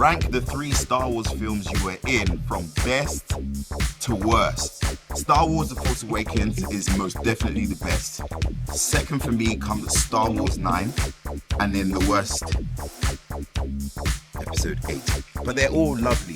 Rank the 3 Star Wars films you were in from best to worst. Star Wars The Force Awakens is most definitely the best. Second for me comes Star Wars 9, and then the worst, Episode 8. But they're all lovely.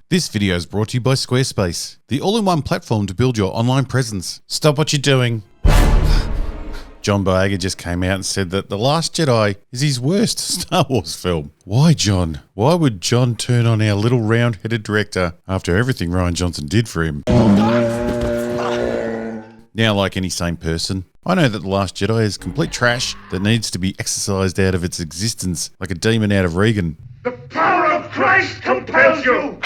This video is brought to you by Squarespace, the all-in-one platform to build your online presence. Stop what you're doing. John Boyega just came out and said that The Last Jedi is his worst Star Wars film. Why, John? Why would John turn on our little round-headed director after everything Rian Johnson did for him? Now, like any sane person, I know that The Last Jedi is complete trash that needs to be exorcised out of its existence like a demon out of Regan. The power of Christ compels you!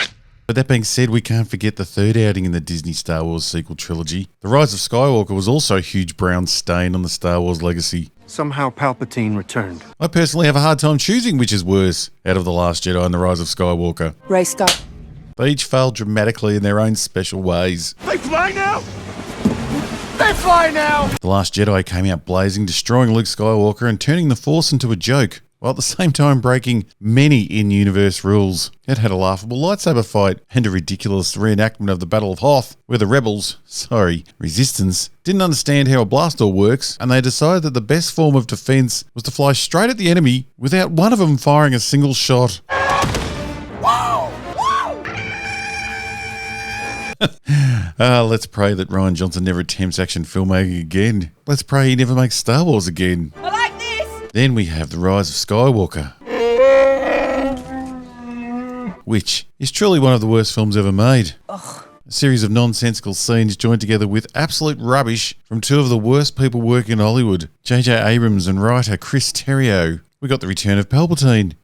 But that being said, we can't forget the third outing in the Disney Star Wars sequel trilogy. The Rise of Skywalker was also a huge brown stain on the Star Wars legacy. Somehow Palpatine returned. I personally have a hard time choosing which is worse out of The Last Jedi and The Rise of Skywalker. Ray Scott. They each failed dramatically in their own special ways. They fly now! They fly now! The Last Jedi came out blazing, destroying Luke Skywalker and turning the Force into a joke, while at the same time breaking many in-universe rules. It had a laughable lightsaber fight and a ridiculous reenactment of the Battle of Hoth, where the Resistance, didn't understand how a blaster works, and they decided that the best form of defense was to fly straight at the enemy without one of them firing a single shot. Let's pray that Rian Johnson never attempts action filmmaking again. Let's pray he never makes Star Wars again. I like this! Then we have The Rise of Skywalker, which is truly one of the worst films ever made. Ugh. A series of nonsensical scenes joined together with absolute rubbish from two of the worst people working in Hollywood, J.J. Abrams and writer Chris Terrio. We got the return of Palpatine,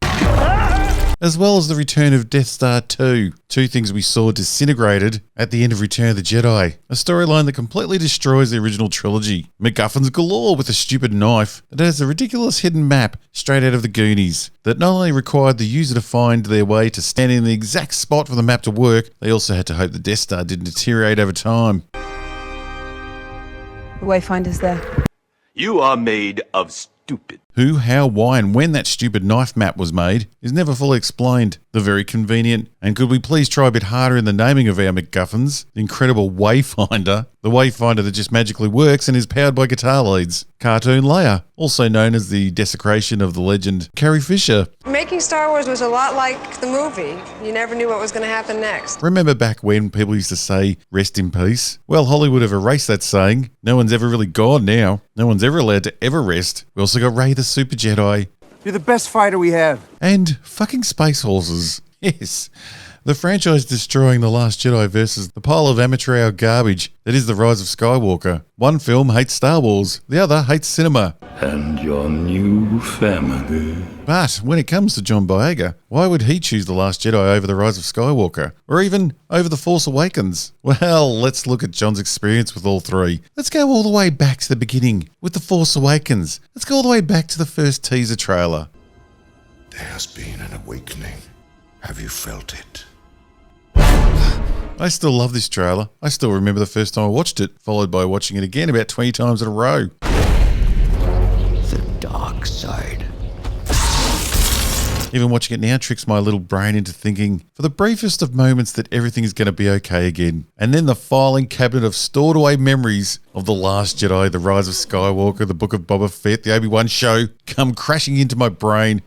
as well as the return of Death Star 2. Two things we saw disintegrated at the end of Return of the Jedi. A storyline that completely destroys the original trilogy. MacGuffins galore with a stupid knife that has a ridiculous hidden map straight out of the Goonies that not only required the user to find their way to stand in the exact spot for the map to work, they also had to hope the Death Star didn't deteriorate over time. The Wayfinder's there. You are made of stupid. Who, how, why, and when that stupid knife map was made is never fully explained. The very convenient, and could we please try a bit harder in the naming of our MacGuffins? The incredible Wayfinder. The Wayfinder that just magically works and is powered by guitar leads. Cartoon Leia, also known as the desecration of the legend Carrie Fisher. Making Star Wars was a lot like the movie. You never knew what was going to happen next. Remember back when people used to say, rest in peace? Well, Hollywood have erased that saying. No one's ever really gone now. No one's ever allowed to ever rest. We also got Rey the Super Jedi. You're the best fighter we have. And fucking space horses. Yes. The franchise destroying The Last Jedi versus the pile of amateur hour garbage that is The Rise of Skywalker. One film hates Star Wars, the other hates cinema. And your new family. But when it comes to John Boyega, why would he choose The Last Jedi over The Rise of Skywalker? Or even over The Force Awakens? Well, let's look at John's experience with all three. Let's go all the way back to the beginning with The Force Awakens. Let's go all the way back to the first teaser trailer. There has been an awakening. Have you felt it? I still love this trailer. I still remember the first time I watched it, followed by watching it again about 20 times in a row. The dark side. Even watching it now tricks my little brain into thinking, for the briefest of moments, that everything is going to be okay again. And then the filing cabinet of stored away memories of The Last Jedi, The Rise of Skywalker, The Book of Boba Fett, The Obi-Wan Show come crashing into my brain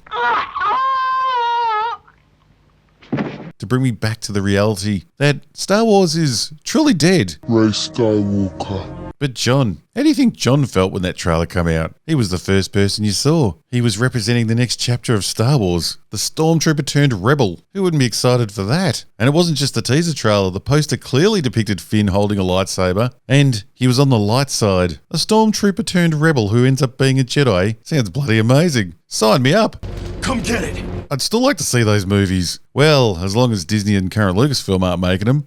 to bring me back to the reality that Star Wars is truly dead. Rey Skywalker. But John, how do you think John felt when that trailer came out? He was the first person you saw. He was representing the next chapter of Star Wars, the stormtrooper turned rebel. Who wouldn't be excited for that? And it wasn't just the teaser trailer. The poster clearly depicted Finn holding a lightsaber, and he was on the light side. A stormtrooper turned rebel who ends up being a Jedi. Sounds bloody amazing. Sign me up. Come get it. I'd still like to see those movies. Well, as long as Disney and current Lucasfilm aren't making them.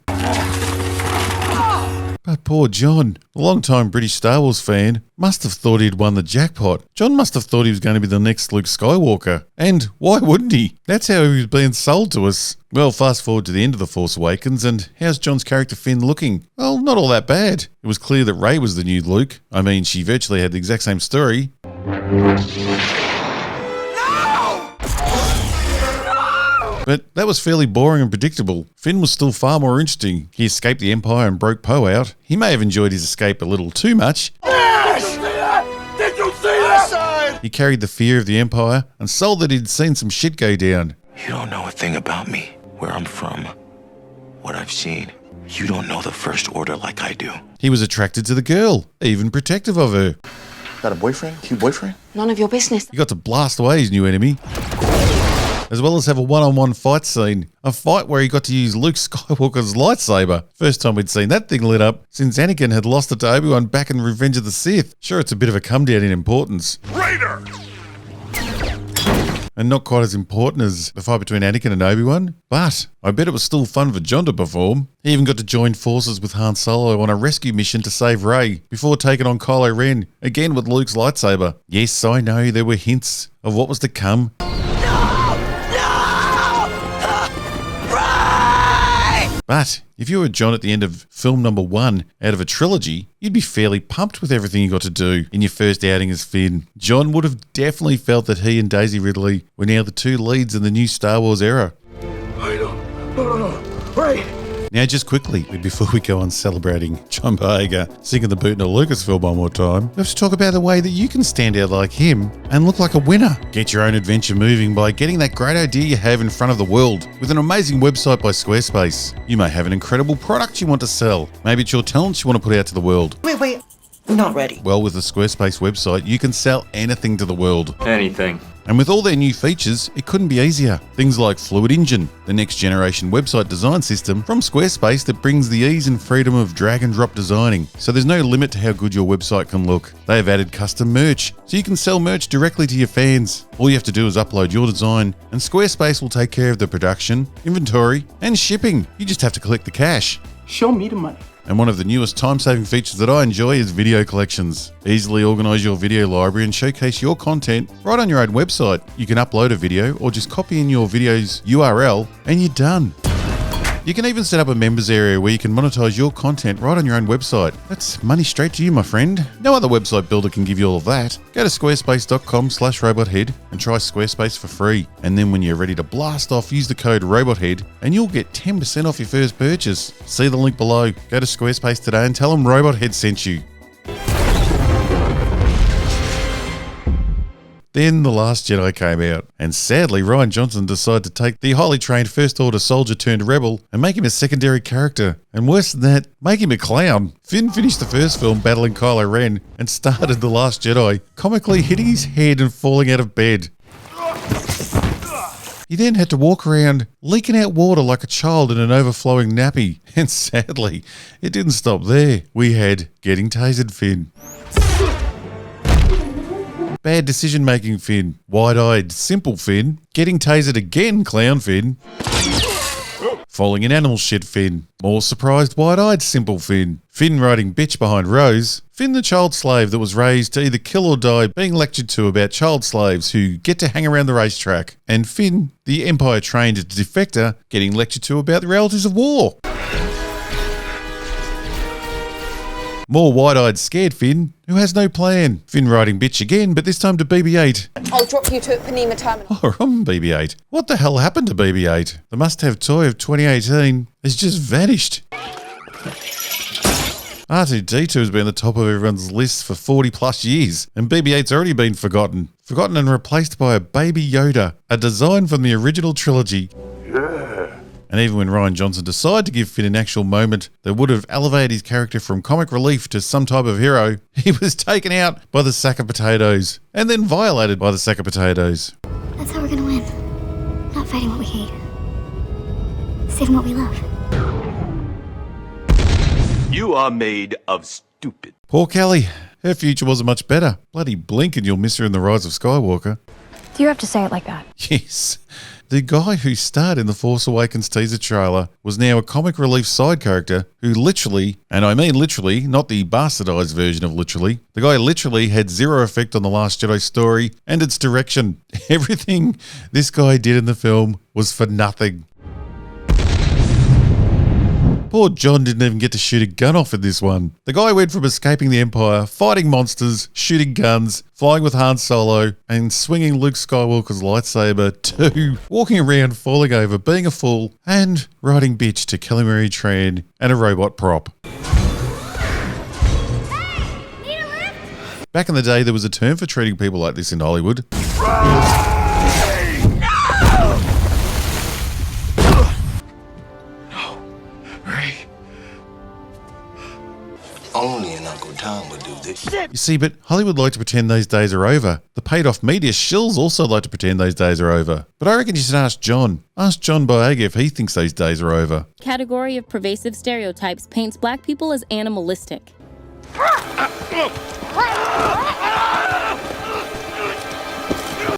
But poor John, a long-time British Star Wars fan, must have thought he'd won the jackpot. John must have thought he was going to be the next Luke Skywalker. And why wouldn't he? That's how he was being sold to us. Well, fast forward to the end of The Force Awakens, and how's John's character Finn looking? Well, not all that bad. It was clear that Rey was the new Luke. I mean, she virtually had the exact same story. But that was fairly boring and predictable. Finn was still far more interesting. He escaped the Empire and broke Poe out. He may have enjoyed his escape a little too much. Did you see that? He carried the fear of the Empire and sold that he'd seen some shit go down. You don't know a thing about me, where I'm from, what I've seen. You don't know the First Order like I do. He was attracted to the girl, even protective of her. Got a boyfriend? Cute boyfriend? None of your business. He got to blast away his new enemy, as well as have a one-on-one fight scene. A fight where he got to use Luke Skywalker's lightsaber. First time we'd seen that thing lit up since Anakin had lost it to Obi-Wan back in Revenge of the Sith. Sure, it's a bit of a come-down in importance. Raider! And not quite as important as the fight between Anakin and Obi-Wan, but I bet it was still fun for John to perform. He even got to join forces with Han Solo on a rescue mission to save Rey before taking on Kylo Ren, again with Luke's lightsaber. Yes, I know there were hints of what was to come. But if you were John at the end of film number 1 out of a trilogy, you'd be fairly pumped with everything you got to do in your first outing as Finn. John would have definitely felt that he and Daisy Ridley were now the two leads in the new Star Wars era. No. Ray! Now, just quickly, before we go on celebrating John Boyega singing the boot in a Lucasfilm one more time, we have to talk about the way that you can stand out like him and look like a winner. Get your own adventure moving by getting that great idea you have in front of the world with an amazing website by Squarespace. You may have an incredible product you want to sell. Maybe it's your talents you want to put out to the world. Wait, not ready. Well, with the Squarespace website, you can sell anything to the world. Anything. And with all their new features, it couldn't be easier. Things like Fluid Engine, the next generation website design system from Squarespace that brings the ease and freedom of drag and drop designing. So there's no limit to how good your website can look. They have added custom merch, so you can sell merch directly to your fans. All you have to do is upload your design, and Squarespace will take care of the production, inventory, and shipping. You just have to collect the cash. Show me the money. And one of the newest time-saving features that I enjoy is video collections. Easily organise your video library and showcase your content right on your own website. You can upload a video or just copy in your video's URL and you're done. You can even set up a members area where you can monetize your content right on your own website. That's money straight to you, my friend. No other website builder can give you all of that. Go to squarespace.com/robothead and try Squarespace for free. And then when you're ready to blast off, use the code ROBOTHEAD and you'll get 10% off your first purchase. See the link below. Go to Squarespace today and tell them RobotHead sent you. Then The Last Jedi came out, and sadly Rian Johnson decided to take the highly trained First Order soldier turned rebel and make him a secondary character. And worse than that, make him a clown. Finn finished the first film battling Kylo Ren and started The Last Jedi, comically hitting his head and falling out of bed. He then had to walk around leaking out water like a child in an overflowing nappy. And sadly, it didn't stop there. We had Getting Tasered Finn. Bad decision-making Finn. Wide-eyed, simple Finn. Getting tasered again, clown Finn. Falling in animal shit Finn. More surprised, wide-eyed, simple Finn. Finn riding bitch behind Rose. Finn the child slave that was raised to either kill or die, being lectured to about child slaves who get to hang around the racetrack. And Finn, the Empire-trained defector, getting lectured to about the realities of war. More wide-eyed scared Finn, who has no plan. Finn riding bitch again, but this time to BB-8. I'll drop you to Panema Terminal. Oh, I'm BB-8. What the hell happened to BB-8? The must-have toy of 2018 has just vanished. R2-D2 has been at the top of everyone's list for 40 plus years, and BB-8's already been forgotten. Forgotten and replaced by a baby Yoda, a design from the original trilogy. And even when Rian Johnson decided to give Finn an actual moment that would have elevated his character from comic relief to some type of hero, he was taken out by the sack of potatoes, and then violated by the sack of potatoes. That's how we're gonna win. Not fighting what we hate. Saving what we love. You are made of stupid. Poor Kelly. Her future wasn't much better. Bloody blink and you'll miss her in The Rise of Skywalker. Do you have to say it like that? Yes. The guy who starred in the Force Awakens teaser trailer was now a comic relief side character who literally, and I mean literally, not the bastardized version of literally, the guy literally had zero effect on the Last Jedi story and its direction. Everything this guy did in the film was for nothing. Poor John didn't even get to shoot a gun off in this one. The guy went from escaping the Empire, fighting monsters, shooting guns, flying with Han Solo, and swinging Luke Skywalker's lightsaber to walking around, falling over, being a fool, and riding bitch to Calamari Tran and a robot prop. Back in the day, there was a term for treating people like this in Hollywood. Only an Uncle Tom would do this. You see, but Hollywood like to pretend those days are over. The paid-off media shills also like to pretend those days are over. But I reckon you should ask John. Ask John Boyega if he thinks those days are over. Category of pervasive stereotypes paints black people as animalistic.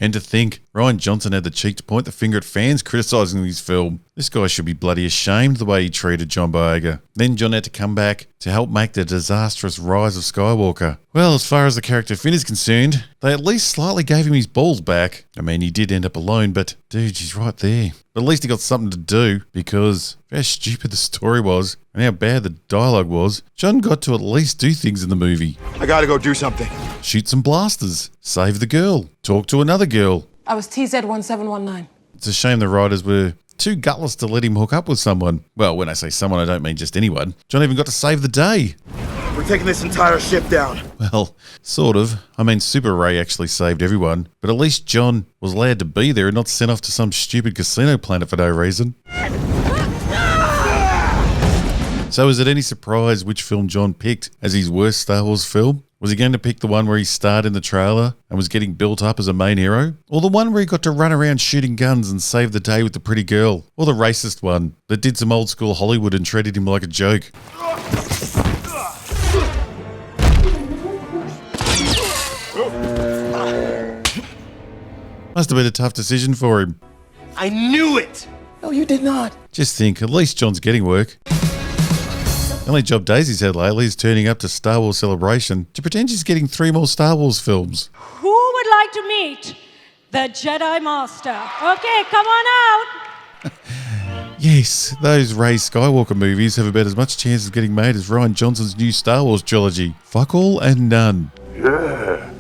And to think, Rian Johnson had the cheek to point the finger at fans criticising his film. This guy should be bloody ashamed the way he treated John Boyega. Then John had to come back to help make the disastrous rise of Skywalker. Well, as far as the character Finn is concerned, they at least slightly gave him his balls back. I mean, he did end up alone, but dude, he's right there. But at least he got something to do, because of how stupid the story was and how bad the dialogue was, John got to at least do things in the movie. I gotta go do something. Shoot some blasters, save the girl, talk to another girl. I was TZ1719. It's a shame the writers were too gutless to let him hook up with someone. Well, when I say someone, I don't mean just anyone. John even got to save the day. We're taking this entire ship down. Well, sort of. I mean, Super Ray actually saved everyone, but at least John was allowed to be there and not sent off to some stupid casino planet for no reason. So is it any surprise which film John picked as his worst Star Wars film? Was he going to pick the one where he starred in the trailer and was getting built up as a main hero? Or the one where he got to run around shooting guns and save the day with the pretty girl? Or the racist one that did some old school Hollywood and treated him like a joke? Must have been a tough decision for him. I knew it! No, you did not. Just think, at least John's getting work. The only job Daisy's had lately is turning up to Star Wars Celebration to pretend she's getting 3 more Star Wars films. Who would like to meet the Jedi Master? Okay, come on out. Yes, those Rey Skywalker movies have about as much chance of getting made as Rian Johnson's new Star Wars trilogy. Fuck all and none. Yeah.